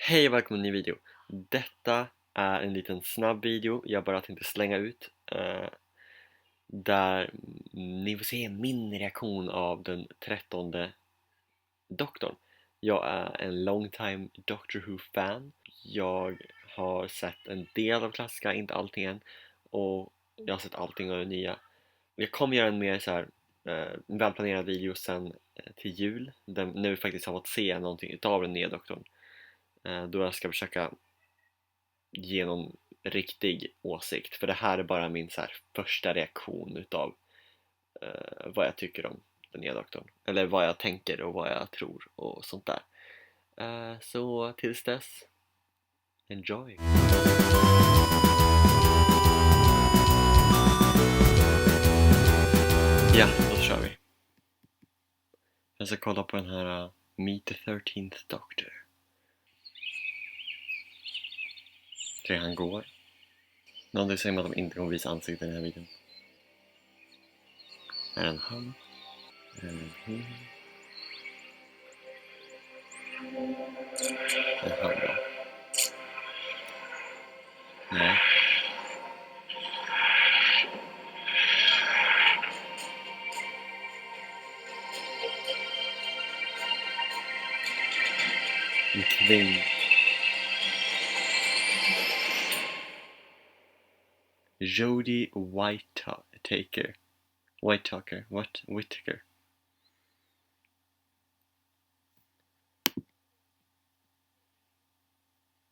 Hej och välkommen till en ny video. Detta är en liten snabb video jag bara tänkte slänga ut där ni får se min reaktion av den 13:e doktorn. Jag är en long time Doctor Who-fan. Jag har sett en del av klassiska, inte allting än, och jag har sett allting av det nya. Jag kommer göra en mer så här välplanerad video sen till jul, när vi faktiskt har fått se någonting utav den nya doktorn. Då jag ska försöka ge någon riktig åsikt, för det här är bara min så här första reaktion utav vad jag tycker om den nya doktorn, eller vad jag tänker och vad jag tror och sånt där. Så tills dess, enjoy! Ja, då kör vi. Jag ska kolla på den här Meet the 13th Doctor. Det han går. Någonting säger mig att de inte kommer visa ansikten i den här videon. Är det en han? Är det en hon? En han då? Nej. En kvinna. Jodie Whittaker. Whittaker.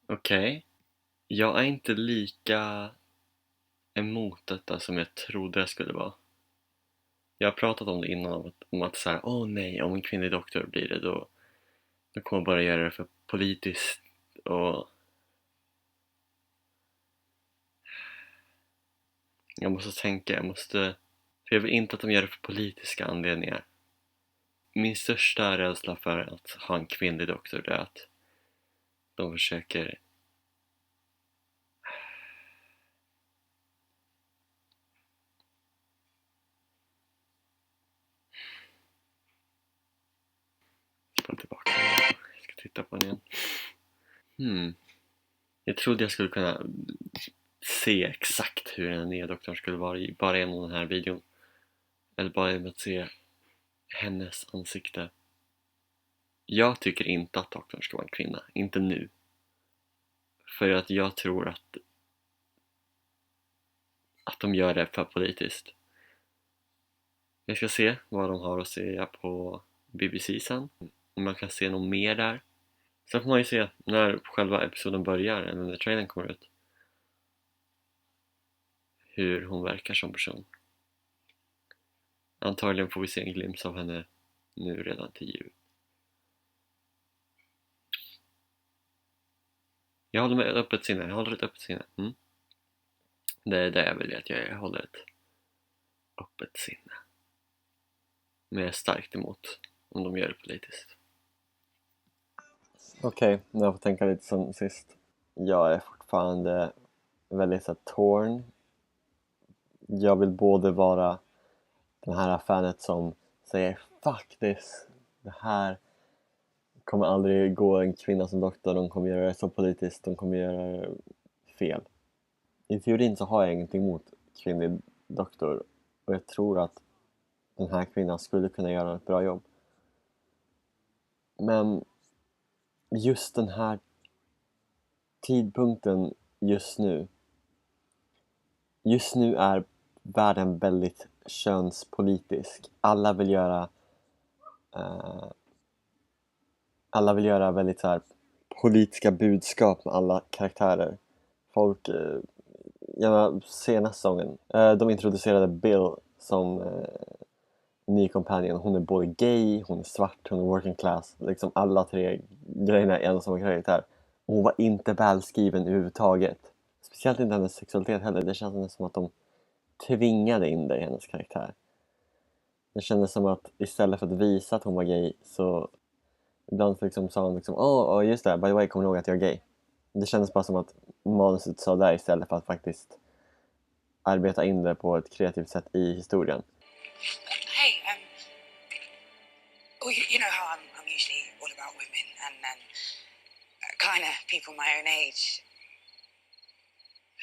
Okej. Jag är inte lika emot detta som jag trodde jag skulle vara. Jag har pratat om det innan, om att så här, nej, om en kvinnlig doktor blir det, då kommer jag bara göra det för politiskt och jag måste tänka, för jag vill inte att de gör det för politiska anledningar. Min största rädsla för att ha en kvinnlig doktor är att de försöker spela tillbaka. Jag ska titta på den igen. Jag trodde jag skulle kunna se exakt hur den nya doktorn skulle vara bara genom den här videon. Eller bara genom att se hennes ansikte. Jag tycker inte att doktorn ska vara en kvinna. Inte nu. För att jag tror att de gör det för politiskt. Jag ska se vad de har att säga på BBC sen. Om man kan se något mer där. Sen får man ju se när själva episoden börjar, eller när trailern kommer ut, hur hon verkar som person. Antagligen får vi se en glimt av henne nu redan till jul. Jag håller ett öppet sinne. Det är det jag vill att jag håller ett öppet sinne. Men jag är starkt emot om de gör det politiskt. Okej, nu jag får tänka lite som sist. Jag är fortfarande väldigt så torn. Jag vill både vara den här fanet som säger fuck this, det här kommer aldrig gå en kvinna som doktor, de kommer göra det så politiskt, de kommer göra det fel. I teorin så har jag ingenting emot kvinnlig doktor, och jag tror att den här kvinnan skulle kunna göra ett bra jobb. Men just den här tidpunkten just nu är världen väldigt könspolitisk. Alla vill göra väldigt så här politiska budskap med alla karaktärer. Folk, senaste säsongen, de introducerade Bill som ny companion. Hon är både gay, hon är svart, hon är working class. Liksom alla tre grejerna är en och samma karaktär. Och hon var inte välskriven överhuvudtaget. Speciellt inte hennes sexualitet heller. Det kändes som att de tvingade in det i hennes karaktär. Det kändes som att istället för att visa att hon var gay, så ibland liksom sa hon liksom, just det, by the way, kommer du ihåg att jag är gay? Det kändes bara som att manuset sa där istället för att faktiskt arbeta in det på ett kreativt sätt i historien. Hey, you know how I'm usually all about women, and then kind of people my own age.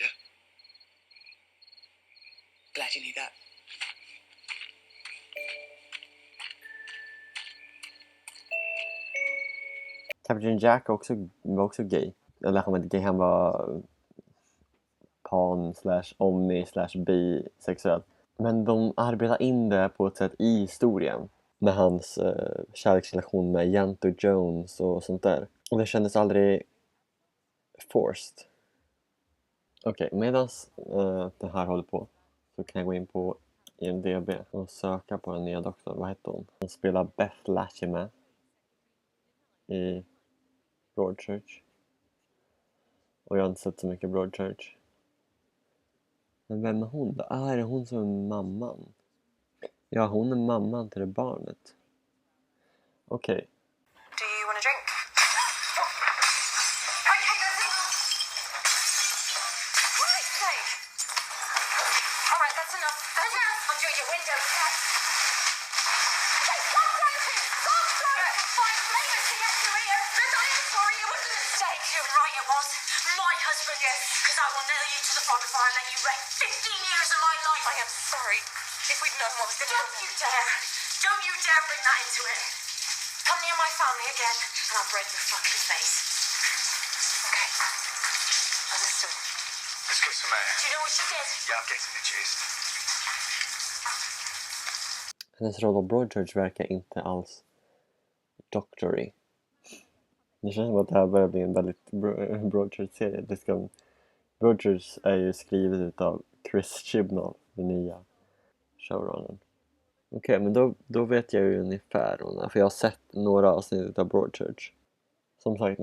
Yeah. Glad you knew that. Captain Jack var också gay. Eller han var inte gay, han var pan / omni / bisexuell. Men de arbetar in det på ett sätt i historien. Med hans kärleksrelation med Yanto Jones och sånt där. Och det kändes aldrig forced. Okej, medan det här håller på så kan jag gå in på IMDb och söka på den nya doktorn. Vad heter hon? Hon spelar Beth Lachime i Broadchurch. Och jag har inte sett så mycket Broadchurch. Men vem är hon då? Är det hon som är mamman? Ja, hon är mamman till det barnet. Okej. Do you want a drink? Okay, that's enough. What did I say? All right, that's enough. That's enough. Under your window. Hey, stop drinking! Stop drinking! Find flavors to get you here. And I am sorry, it was a mistake. You're right, it was. My husband, yes. Because I will nail you to the front fire and let you wreck 15 years of my life. I am sorry. If we'd known what was going to happen. Don't you dare. Don't you dare bring that into it. Come near my family again, and I'll break your fucking face. Okay. Understood. Let's go some air. Do you know what she did? Yeah, I'm getting the gist. Hennes roll av Broadchurch verkar inte alls doctory. Det känns som att det här börjar bli en väldigt Broadchurch-serie. Broadchurch är ju skrivet utav Chris Chibnall, den nya showrunnern. Okej, men då vet jag ju ungefär hon, för jag har sett några avsnitt av Broadchurch. Som sagt,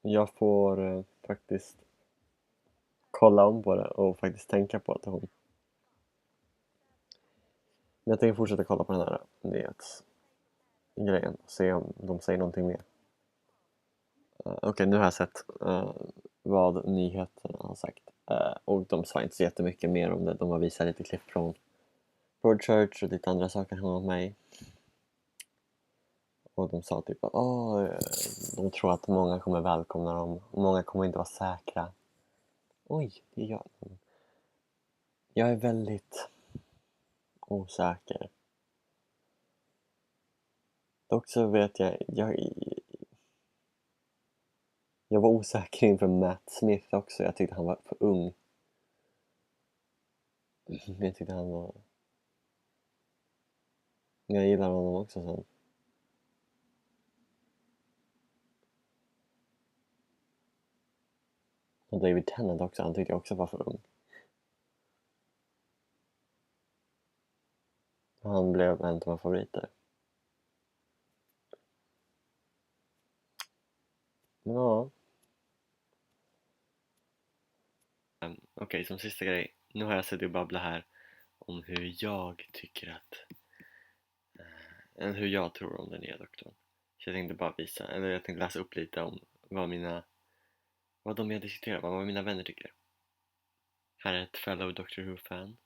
jag får faktiskt kolla om på det och faktiskt tänka på att det är hon. Men jag tänker fortsätta kolla på den här nyhetsgrejen och se om de säger någonting mer. Okej, nu har jag sett vad nyheterna har sagt. Och de sa inte så jättemycket mer om det. De har visat lite klipp från Broadchurch och lite andra saker som åt mig. Och de sa typ att de tror att många kommer välkomna dem. Många kommer inte vara säkra. Oj, det gör de. Jag är väldigt osäker. Dock så vet jag var osäker inför Matt Smith också. Jag tyckte han var för ung. Jag tyckte han var... Jag gillar honom också sen. Och David Tennant också, han tyckte jag också var för ung. Han blev en av mina favoriter. Men ja. Okej, som sista grej. Nu har jag sett och babbla här om hur jag tycker att... hur jag tror om den nya doktorn. Så jag tänkte bara jag tänkte läsa upp lite om vad de jag diskuterar, vad mina vänner tycker. Här är ett fellow Doctor Who-fan.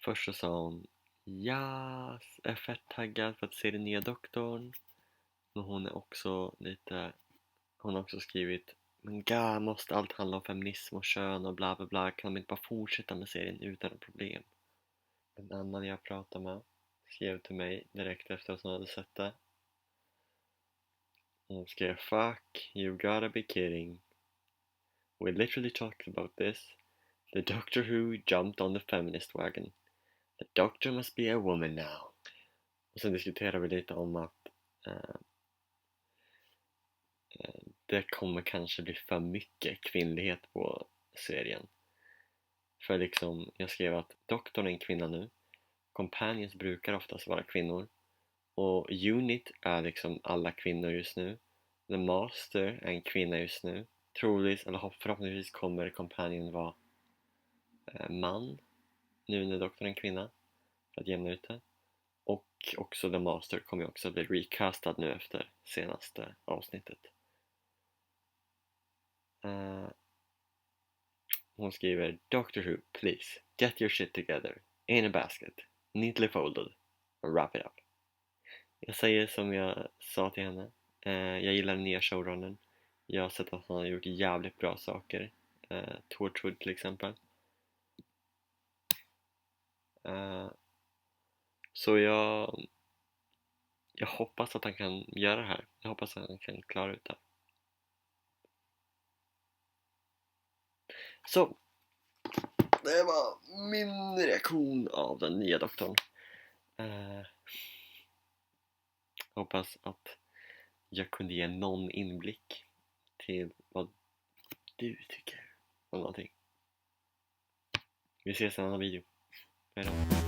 Först så sa hon, jag är fett taggad för att se den nya doktorn. Men hon har också skrivit, men måste allt handla om feminism och kön och bla bla bla. Kan de inte bara fortsätta med serien utan problem? En annan jag pratade med skrev till mig direkt efter att hon hade sett det. Hon skrev, fuck, you gotta be kidding. We literally talked about this. The Doctor Who jumped on the feminist wagon. The Doctor must be a woman now. Och sen diskuterar vi lite om att det kommer kanske bli för mycket kvinnlighet på serien. För liksom, jag skrev att doktorn är en kvinna nu. Companions brukar oftast vara kvinnor. Och Unit är liksom alla kvinnor just nu. The Master är en kvinna just nu. Troligtvis, eller förhoppningsvis kommer Companion vara man. Nu när doktorn är en kvinna. För att jämna ut det. Och också The Master kommer också bli recastad nu efter senaste avsnittet. Hon skriver, Doctor Who, please, get your shit together. In a basket. Neatly folded. And wrap it up. Jag säger som jag sa till henne. Jag gillar den nya showrunnern. Jag har sett att han har gjort jävligt bra saker. Torchwood till exempel. Så jag hoppas att han kan göra det här. Jag hoppas att han kan klara ut det. Så det var min reaktion av den nya doktorn. Hoppas att jag kunde ge någon inblick till vad du tycker om någonting. Vi ses i en annan video. Hejdå.